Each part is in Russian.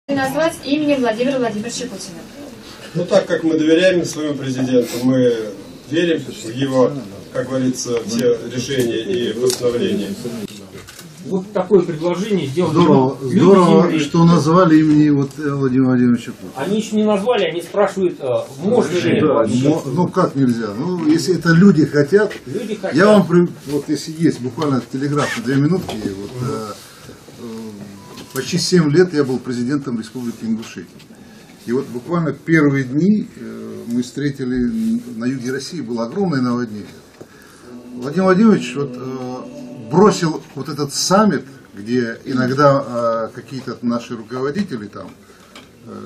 Назвать именем Владимира Владимировича Путина. Ну, так как мы доверяем своему президенту, мы верим в его, как говорится, все решения и постановления. Вот такое предложение сделали. Здорово, что назвали имени Владимира Владимировича Путина. Они еще не назвали, они спрашивают, можно ли. Да, ну как нельзя? Ну, если это люди хотят, я вам, вот если есть буквально телеграф на 2 минутки, вот, почти 7 лет я был президентом Республики Ингушетия. И вот буквально первые дни мы встретили на юге России, было огромное наводнение. Владимир Владимирович бросил вот этот саммит, где иногда какие-то наши руководители там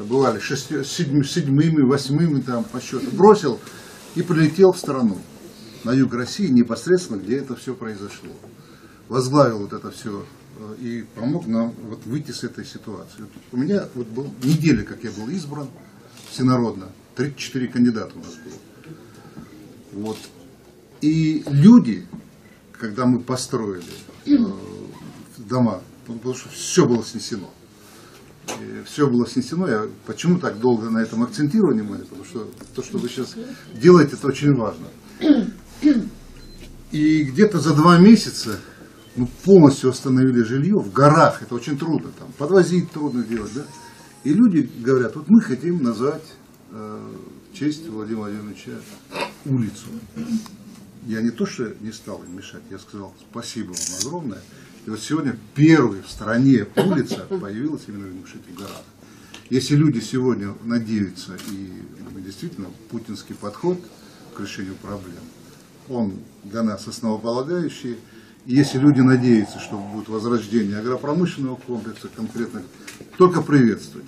бывали седьмыми, восьмыми там по счету, бросил и прилетел в страну, на юг России, непосредственно, где это все произошло. Возглавил вот это все и помог нам вот выйти с этой ситуации. У меня вот был неделя, как я был избран всенародно, 34 кандидата у нас было. Вот. И люди, когда мы построили дома, потому что все было снесено. Все было снесено. Я почему так долго на этом акцентирую внимание? Потому что то, что вы сейчас делаете, это очень важно. И где-то за 2 месяца мы полностью остановили жилье в горах. Это очень трудно. Там, подвозить трудно делать. Да? И люди говорят, вот мы хотим назвать в честь Владимира Владимировича улицу. Я не то, что не стал им мешать, я сказал спасибо вам огромное. И вот сегодня первая в стране улица появилась именно в Ингушетии, в горах. Если люди сегодня надеются, и действительно путинский подход к решению проблем, он для нас основополагающий. И если люди надеются, что будет возрождение агропромышленного комплекса конкретно, только приветствовать.